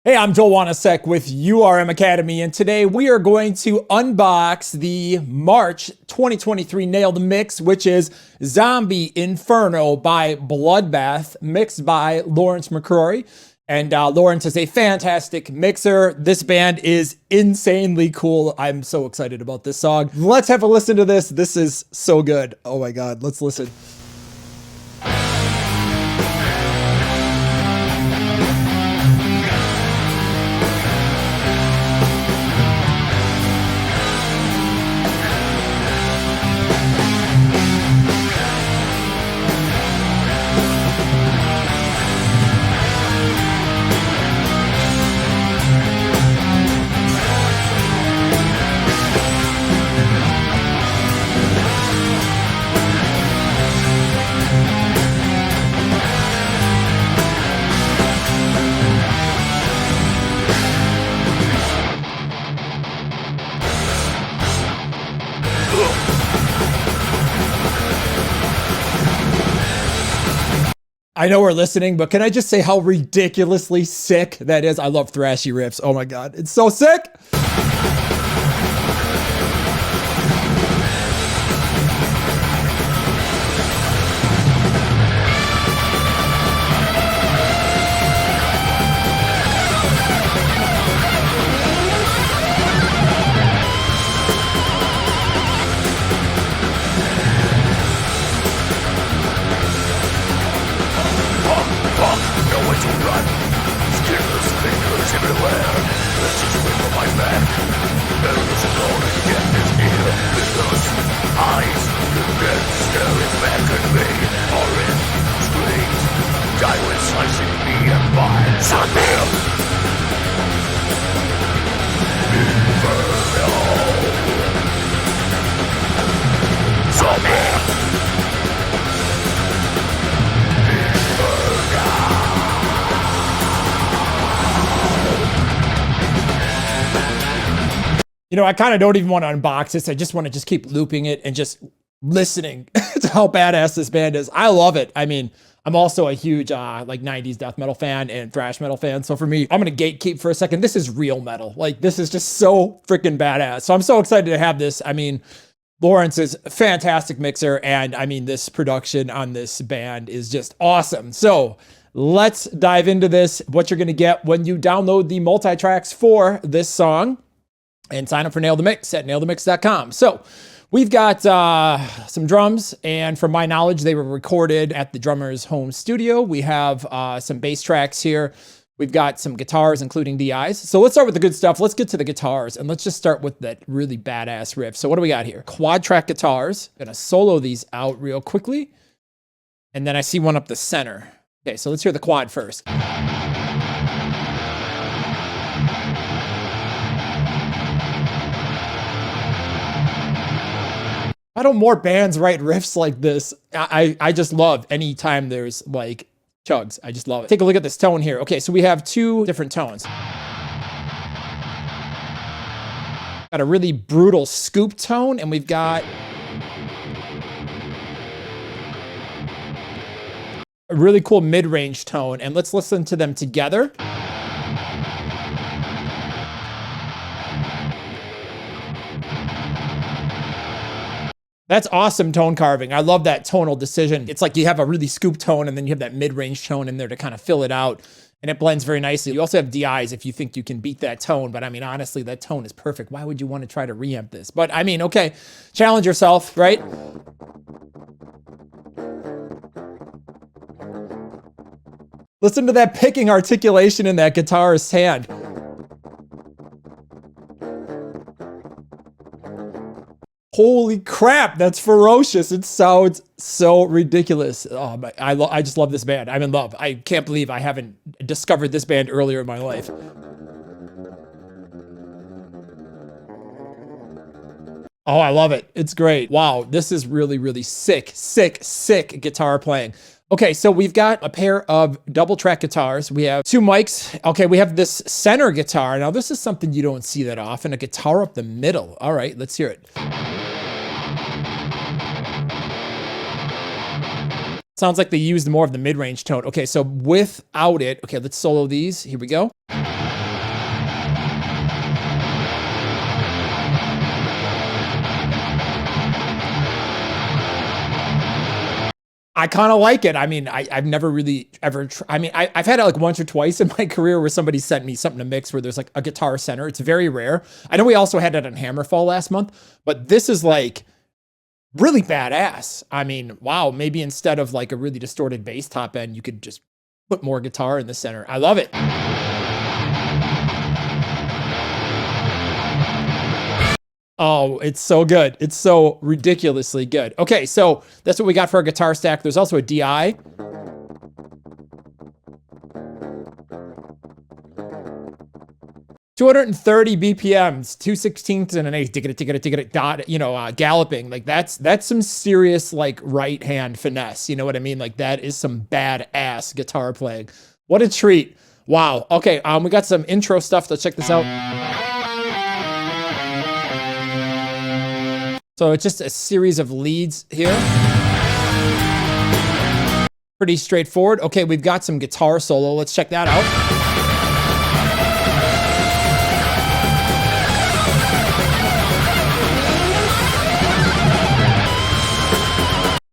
Hey, I'm Joel Wanasek with URM Academy, and today we are going to unbox the March 2023 Nailed Mix, which is Zombie Inferno by Bloodbath, mixed by Lawrence McCrory. And Lawrence is a fantastic mixer. This band is insanely cool. I'm so excited about this song. Let's have a listen to this. This is so good. Oh my God, let's listen. I know we're listening, but can I just say how ridiculously sick that is? I love thrashy riffs. Oh my God, it's so sick. You know, I kind of don't even want to unbox this. I just want to just keep looping it and just listening to how badass this band is. I love it. I mean, I'm also a huge like 90s death metal fan and thrash metal fan. So for me, I'm going to gatekeep for a second. This is real metal. Like, this is just so freaking badass. So I'm so excited to have this. I mean, Lawrence is a fantastic mixer. And I mean, this production on this band is just awesome. So let's dive into this. What you're going to get when you download the multi-tracks for this song and sign up for Nail the Mix at nailthemix.com. So we've got some drums, and from my knowledge, they were recorded at the drummer's home studio. We have some bass tracks here. We've got some guitars, including DIs. So let's start with the good stuff. Let's get to the guitars, and let's just start with that really badass riff. So what do we got here? Quad track guitars. I'm gonna solo these out real quickly. And then I see one up the center. Okay, so let's hear the quad first. Why don't more bands write riffs like this? I just love any time there's like chugs. I just love it. Take a look at this tone here. Okay, so we have two different tones. Got a really brutal scoop tone, and we've got a really cool mid-range tone. And let's listen to them together. That's awesome tone carving. I love that tonal decision. It's like you have a really scoop tone and then you have that mid-range tone in there to kind of fill it out, and it blends very nicely. You also have DIs if you think you can beat that tone, but I mean, honestly, that tone is perfect. Why would you want to try to reamp this? But I mean, okay, challenge yourself, right? Listen to that picking articulation in that guitarist's hand. Holy crap, that's ferocious. It sounds so ridiculous. Oh, I just love this band. I'm in love. I can't believe I haven't discovered this band earlier in my life. Oh, I love it. It's great. Wow, this is really, really sick guitar playing. Okay, so we've got a pair of double track guitars. We have two mics. Okay, we have this center guitar. Now, this is something you don't see that often, a guitar up the middle. All right, let's hear it. Sounds like they used more of the mid-range tone. Okay, so without it, okay, let's solo these. Here we go. I kind of like it. I mean, I've never really ever, I mean, I've had it like once or twice in my career where somebody sent me something to mix where there's like a guitar center. It's very rare. I know we also had it on Hammerfall last month, but this is like really badass. I mean, wow, maybe instead of like a really distorted bass top end, you could just put more guitar in the center. I love it. Oh, it's so good. It's so ridiculously good. Okay, so that's what we got for our guitar stack. There's also a DI. $230 BPMs, 2/16 and an eighth, dot, galloping. Like that's some serious like right hand finesse. You know what I mean? Like that is some badass guitar playing. What a treat. Wow. Okay, we got some intro stuff. Let's check this out. So it's just a series of leads here. Pretty straightforward. Okay, we've got some guitar solo. Let's check that out.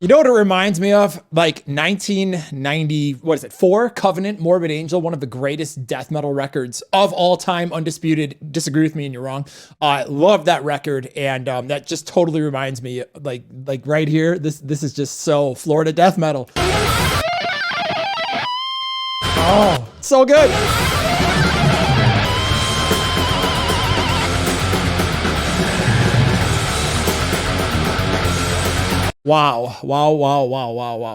You know what it reminds me of? Like 1990, what is it, 4? Covenant, Morbid Angel, one of the greatest death metal records of all time, undisputed. Disagree with me and you're wrong. I love that record, and that just totally reminds me, like right here, this is just so Florida death metal. Oh, so good. Wow.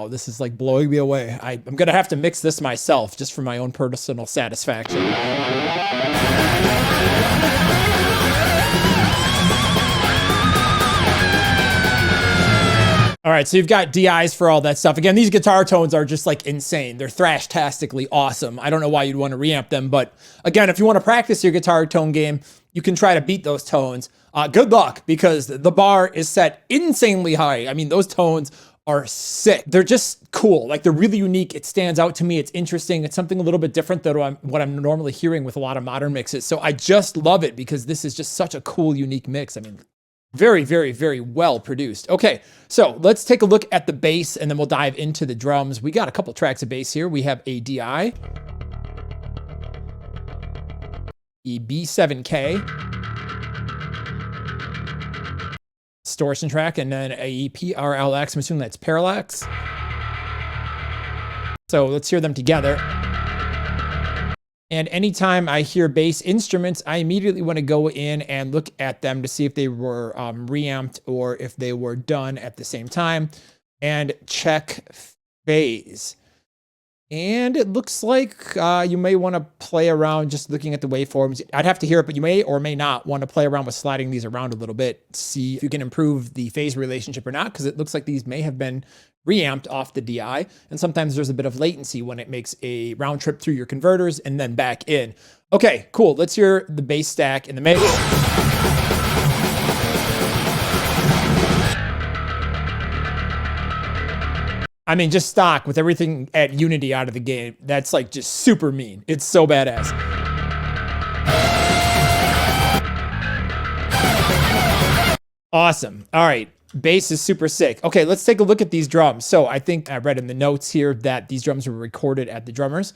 This is like blowing me away. I'm going to have to mix this myself just for my own personal satisfaction. All right, so you've got DIs for all that stuff. Again, these guitar tones are just like insane. They're thrash-tastically awesome. I don't know why you'd want to reamp them, but again, if you want to practice your guitar tone game, you can try to beat those tones. Good luck, because the bar is set insanely high. I mean, those tones are sick. They're just cool. Like, they're really unique. It stands out to me. It's interesting. It's something a little bit different than what I'm normally hearing with a lot of modern mixes. So I just love it because this is just such a cool, unique mix. I mean, very, very, very well produced. Okay, so let's take a look at the bass and then we'll dive into the drums. We got a couple tracks of bass here. We have a DI, a B7K, distortion track, and then a PRLX. I'm assuming that's parallax. So let's hear them together. And anytime I hear bass instruments, I immediately want to go in and look at them to see if they were reamped or if they were done at the same time, and check phase. And it looks like you may want to play around just looking at the waveforms. I'd have to hear it, but you may or may not want to play around with sliding these around a little bit, see if you can improve the phase relationship or not, because it looks like these may have been reamped off the DI. And sometimes there's a bit of latency when it makes a round trip through your converters and then back in. Okay, cool. Let's hear the bass stack in the mix. I mean, just stock with everything at Unity out of the game. That's like just super mean. It's so badass. Awesome. All right. Bass is super sick. Okay, let's take a look at these drums. So I think I read in the notes here that these drums were recorded at the drummers.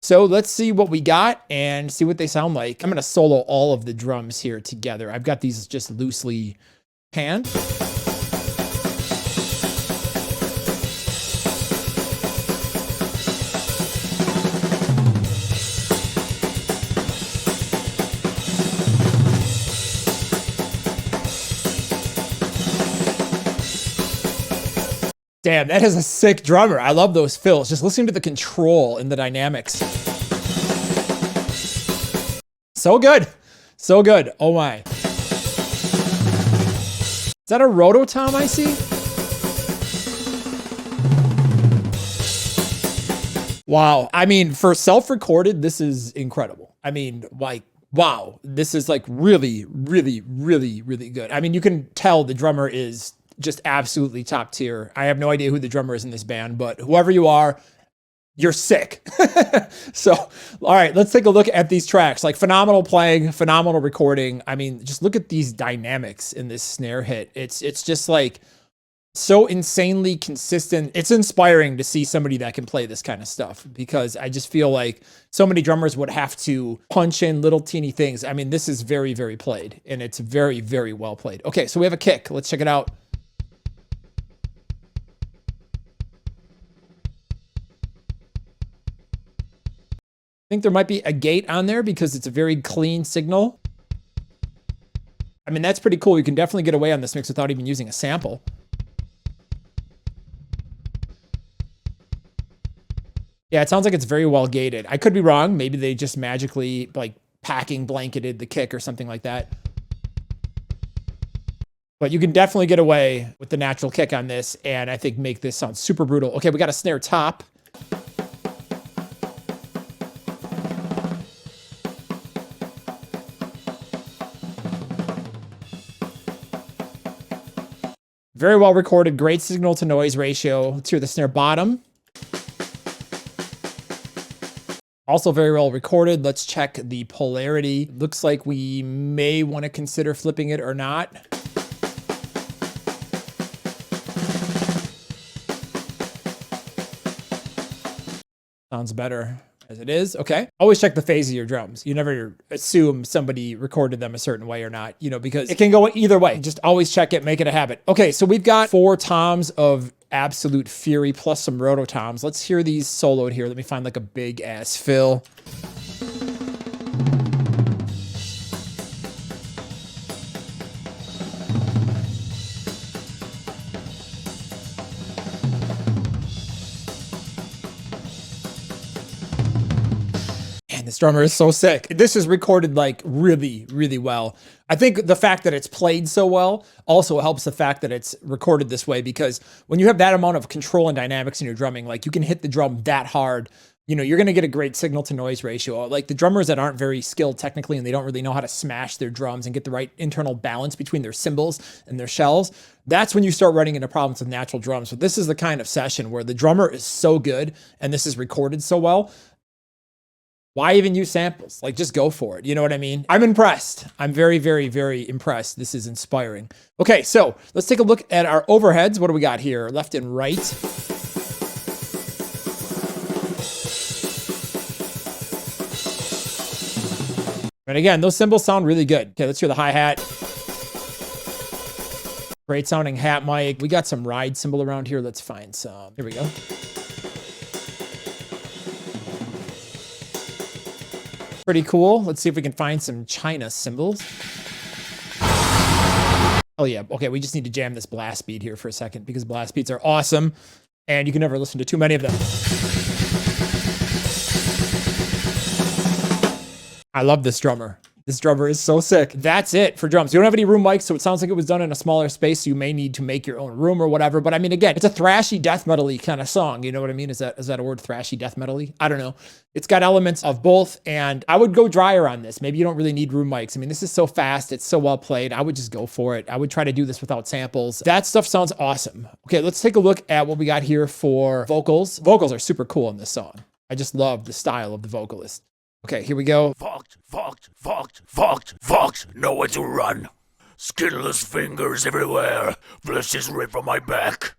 So let's see what we got and see what they sound like. I'm going to solo all of the drums here together. I've got these just loosely panned. Damn, that is a sick drummer. I love those fills. Just listening to the control and the dynamics. So good. So good. Oh my. Is that a rototom I see? Wow. I mean, for self-recorded, this is incredible. I mean, like, wow. This is like really, really, really, really good. I mean, you can tell the drummer is just absolutely top tier. I have no idea who the drummer is in this band, but whoever you are, you're sick. So, all right, let's take a look at these tracks. Like, phenomenal playing, phenomenal recording. I mean, just look at these dynamics in this snare hit. It's just like so insanely consistent. It's inspiring to see somebody that can play this kind of stuff, because I just feel like so many drummers would have to punch in little teeny things. I mean, this is very, very played, and it's very, very well played. Okay, so we have a kick. Let's check it out. I think there might be a gate on there because it's a very clean signal. I mean, that's pretty cool. You can definitely get away on this mix without even using a sample. Yeah, it sounds like it's very well gated. I could be wrong. Maybe they just magically like packing blanketed the kick or something like that. But you can definitely get away with the natural kick on this, and I think make this sound super brutal. Okay, we got a snare top. Very well recorded, great signal to noise ratio. Let's hear the snare bottom. Also very well recorded. Let's check the polarity. Looks like we may want to consider flipping it or not. Sounds better as it is. Okay. Always check the phase of your drums. You never assume somebody recorded them a certain way or not, you know, because it can go either way. Just always check it, make it a habit. Okay, so we've got 4 toms of absolute fury plus some roto toms. Let's hear these soloed here. Let me find like a big ass fill. This drummer is so sick. This is recorded like really, really well. I think the fact that it's played so well also helps the fact that it's recorded this way, because when you have that amount of control and dynamics in your drumming, like you can hit the drum that hard, you know, you're going to get a great signal to noise ratio. Like the drummers that aren't very skilled technically and they don't really know how to smash their drums and get the right internal balance between their cymbals and their shells, that's when you start running into problems with natural drums. So this is the kind of session where the drummer is so good and this is recorded so well. Why even use samples? Like, just go for it. You know what I mean? I'm impressed. I'm very, very, very impressed. This is inspiring. Okay, so let's take a look at our overheads. What do we got here? Left and right. And again, those cymbals sound really good. Okay, let's hear the hi-hat. Great sounding hat mic. We got some ride cymbal around here. Let's find some. Here we go. Pretty cool. Let's see if we can find some China cymbals. Oh yeah. Okay, we just need to jam this blast beat here for a second, because blast beats are awesome and you can never listen to too many of them. I love this drummer. This drummer is so sick. That's it for drums. You don't have any room mics, so it sounds like it was done in a smaller space, so you may need to make your own room or whatever. But I mean, again, it's a thrashy death metal-y kind of song. You know what I mean? Is that a word, thrashy death metal-y? I don't know. It's got elements of both, and I would go drier on this. Maybe you don't really need room mics. I mean, this is so fast. It's so well played. I would just go for it. I would try to do this without samples. That stuff sounds awesome. Okay, let's take a look at what we got here for vocals. Vocals are super cool in this song. I just love the style of the vocalist. Okay, here we go. Fox, nowhere to run. Skinless fingers everywhere, flesh is ripped from my back.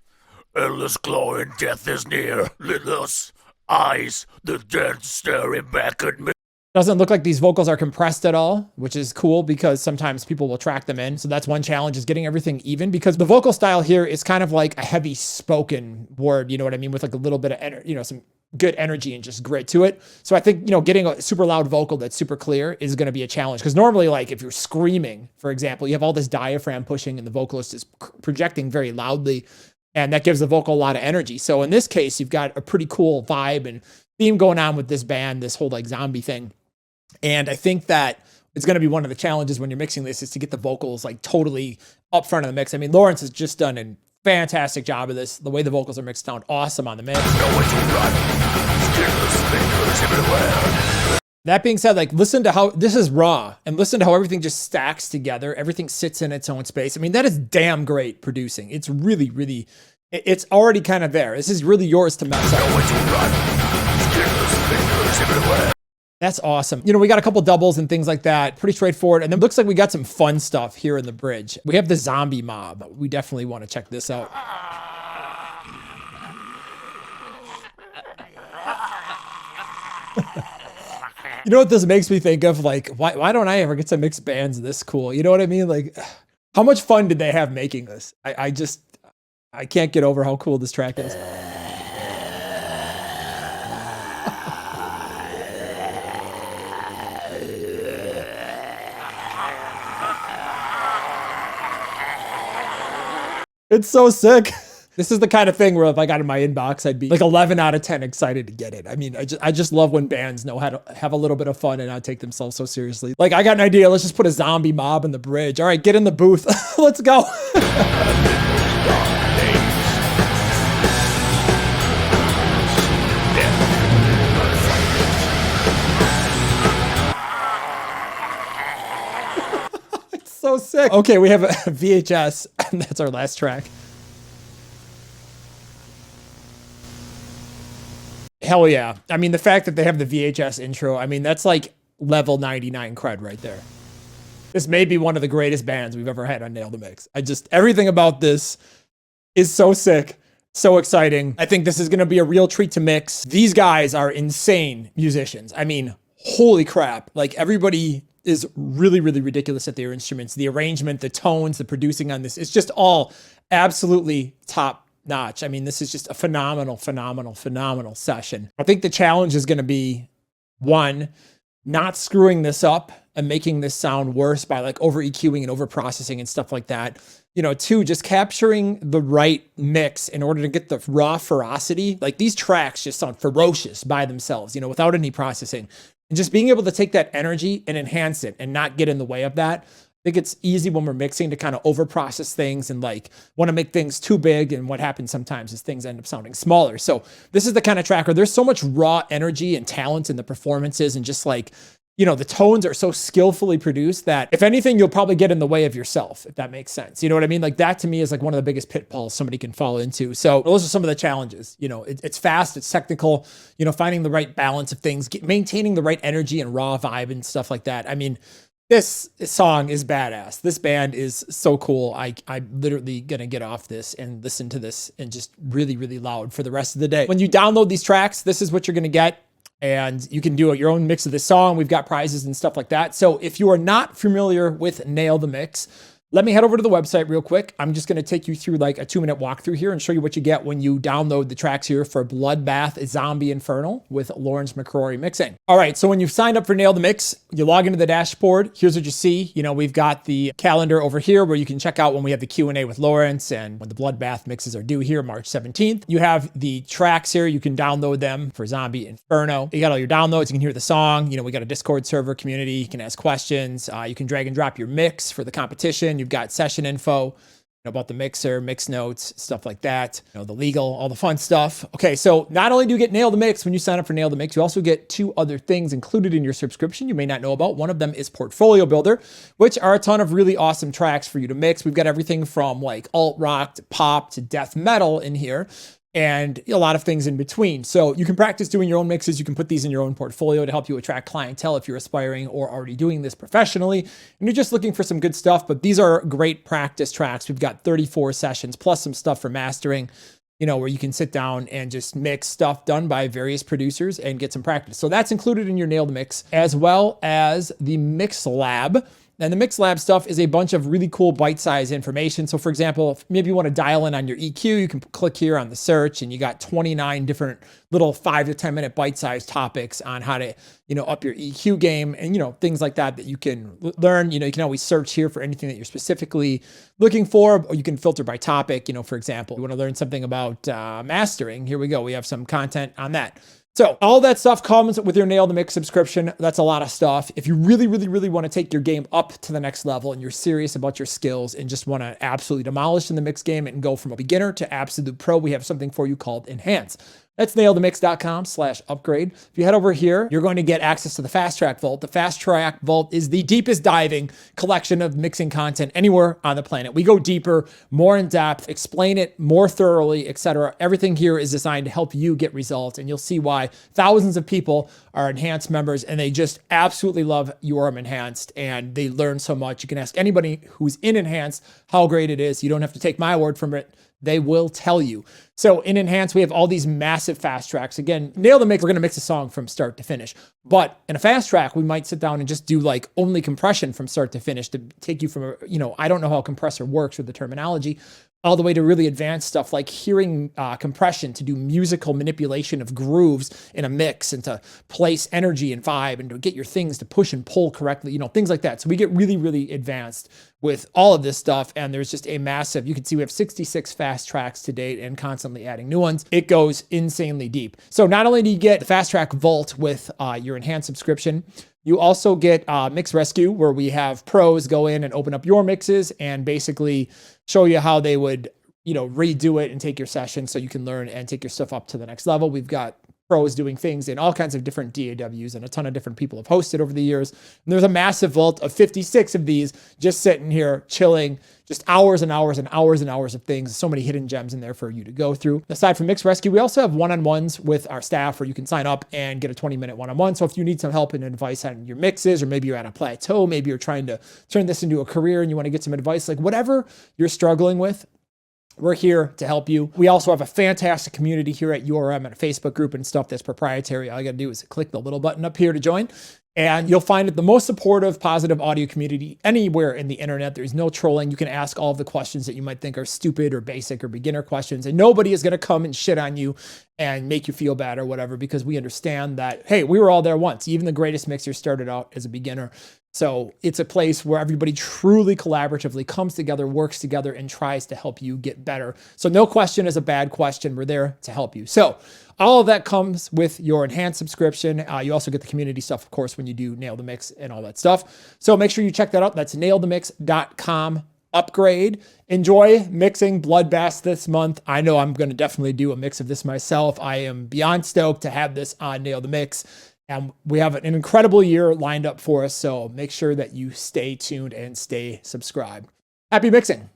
Endless claw and death is near. Lidless eyes, the dead staring back at me. Doesn't look like these vocals are compressed at all, which is cool because sometimes people will track them in. So that's one challenge, is getting everything even, because the vocal style here is kind of like a heavy spoken word, you know what I mean? With like a little bit of, some good energy and just grit to it. So I think, getting a super loud vocal that's super clear is going to be a challenge, because normally, like if you're screaming, for example, you have all this diaphragm pushing and the vocalist is projecting very loudly, and that gives the vocal a lot of energy. So in this case, you've got a pretty cool vibe and theme going on with this band, this whole like zombie thing. And I think that it's going to be one of the challenges when you're mixing this, is to get the vocals like totally up front of the mix. I mean, Lawrence has just done a fantastic job of this. The way the vocals are mixed sound awesome on the mix. That being said, like, listen to how this is raw, and listen to how everything just stacks together. Everything sits in its own space. I mean, that is damn great producing. It's really, really, it's already kind of there. This is really yours to mess up. That's awesome. You know, we got a couple doubles and things like that. Pretty straightforward. And then looks like we got some fun stuff here in the bridge. We have the zombie mob. We definitely want to check this out. You know what this makes me think of? Like, why don't I ever get to mix bands this cool? You know what I mean? Like, how much fun did they have making this? I can't get over how cool this track is. It's so sick. This is the kind of thing where if I got in my inbox, I'd be like 11 out of 10 excited to get it. I mean, I just love when bands know how to have a little bit of fun and not take themselves so seriously. Like, I got an idea. Let's just put a zombie mob in the bridge. All right, get in the booth. Let's go. It's so sick. Okay, we have a VHS, and that's our last track. Hell yeah. I mean, the fact that they have the VHS intro, I mean, that's like level 99 cred right there. This may be one of the greatest bands we've ever had on Nail the Mix. Everything about this is so sick, so exciting. I think this is going to be a real treat to mix. These guys are insane musicians. I mean, holy crap. Like, everybody is really, really ridiculous at their instruments. The arrangement, the tones, the producing on this, it's just all absolutely top notch. I mean, this is just a phenomenal session. I think the challenge is going to be, one, not screwing this up and making this sound worse by like over EQing and over processing and stuff like that. You know, two, just capturing the right mix in order to get the raw ferocity. Like, these tracks just sound ferocious by themselves, you know, without any processing. And just being able to take that energy and enhance it and not get in the way of that. I think it's easy when we're mixing to kind of over process things and like want to make things too big. And what happens sometimes is things end up sounding smaller. So this is the kind of track where there's so much raw energy and talent in the performances, and just like, you know, the tones are so skillfully produced that if anything, you'll probably get in the way of yourself, if that makes sense. You know what I mean? Like, that to me is like one of the biggest pitfalls somebody can fall into. So those are some of the challenges. You know, it's fast, it's technical, you know, finding the right balance of things, maintaining the right energy and raw vibe and stuff like that. I mean, this song is badass. This band is so cool. I'm literally going to get off this and listen to this and just really, really loud for the rest of the day. When you download these tracks, this is what you're going to get. And you can do your own mix of this song. We've got prizes and stuff like that. So if you are not familiar with Nail the Mix, let me head over to the website real quick. I'm just going to take you through like a 2-minute walkthrough here and show you what you get when you download the tracks here for Bloodbath, Zombie Inferno with Lawrence McCrory mixing. All right, so when you've signed up for Nail the Mix, you log into the dashboard. Here's what you see. You know, we've got the calendar over here where you can check out when we have the Q&A with Lawrence and when the Bloodbath mixes are due here, March 17th. You have the tracks here. You can download them for Zombie Inferno. You got all your downloads. You can hear the song. You know, we got a Discord server community. You can ask questions. You can drag and drop your mix for the competition. You've got session info about the mixer, mix notes, stuff like that, you know, the legal, all the fun stuff. Okay, so not only do you get Nail the Mix when you sign up for Nail the Mix, you also get 2 other things included in your subscription you may not know about. One of them is Portfolio Builder, which are a ton of really awesome tracks for you to mix. We've got everything from like alt rock to pop to death metal in here, and a lot of things in between. So you can practice doing your own mixes. You can put these in your own portfolio to help you attract clientele if you're aspiring or already doing this professionally and you're just looking for some good stuff. But these are great practice tracks. We've got 34 sessions plus some stuff for mastering, you know, where you can sit down and just mix stuff done by various producers and get some practice. So that's included in your Nail the Mix, as well as the Mix Lab. And the Mix Lab stuff is a bunch of really cool bite-sized information. So for example, if maybe you want to dial in on your EQ, you can click here on the search and you got 29 different little 5 to 10 minute bite-sized topics on how to, you know, up your EQ game and, you know, things like that you can learn. You know, you can always search here for anything that you're specifically looking for, or you can filter by topic. You know, for example, you want to learn something about mastering. Here we go. We have some content on that. So all that stuff comes with your Nail the Mix subscription. That's a lot of stuff. If you really, really, really want to take your game up to the next level and you're serious about your skills and just want to absolutely demolish in the mix game and go from a beginner to absolute pro, we have something for you called Enhance. That's nailthemix.com/upgrade. If you head over here, you're going to get access to the Fast Track Vault. The Fast Track Vault is the deepest diving collection of mixing content anywhere on the planet. We go deeper, more in depth, explain it more thoroughly, etc. Everything here is designed to help you get results, and you'll see why thousands of people are Enhanced members, and they just absolutely love URM Enhanced, and they learn so much. You can ask anybody who's in Enhanced how great it is. You don't have to take my word from it. They will tell you. So in Enhanced, we have all these massive fast tracks. Again, Nail the Mix, we're going to mix a song from start to finish. But in a fast track, we might sit down and just do like only compression from start to finish to take you from, I don't know how a compressor works with the terminology, all the way to really advanced stuff like hearing compression to do musical manipulation of grooves in a mix and to place energy and vibe and to get your things to push and pull correctly, things like that. So we get really, really advanced with all of this stuff. And there's just a massive, you can see we have 66 fast tracks to date and constantly adding new ones. It goes insanely deep. So not only do you get the Fast Track Vault with your Enhanced subscription, you also get Mix Rescue, where we have pros go in and open up your mixes and basically show you how they would, redo it and take your session so you can learn and take your stuff up to the next level. We've got pros doing things in all kinds of different DAWs, and a ton of different people have hosted over the years. And there's a massive vault of 56 of these just sitting here chilling, just hours and hours and hours and hours of things. So many hidden gems in there for you to go through. Aside from Mix Rescue, we also have one-on-ones with our staff where you can sign up and get a 20-minute one-on-one. So if you need some help and advice on your mixes, or maybe you're at a plateau, maybe you're trying to turn this into a career and you want to get some advice, like whatever you're struggling with, we're here to help you. We also have a fantastic community here at URM and a Facebook group and stuff that's proprietary. All you gotta do is click the little button up here to join. And you'll find it the most supportive, positive audio community anywhere in the internet. There's no trolling. You can ask all of the questions that you might think are stupid or basic or beginner questions, and nobody is gonna come and shit on you and make you feel bad or whatever, because we understand that, hey, we were all there once. Even the greatest mixer started out as a beginner. So it's a place where everybody truly collaboratively comes together, works together, and tries to help you get better. So no question is a bad question. We're there to help you. So all of that comes with your Enhanced subscription. You also get the community stuff, of course, when you do Nail the Mix and all that stuff. So make sure you check that out. That's nailthemix.com. Upgrade. Enjoy mixing Bloodbath this month. I know I'm going to definitely do a mix of this myself. I am beyond stoked to have this on Nail the Mix. And we have an incredible year lined up for us. So make sure that you stay tuned and stay subscribed. Happy mixing.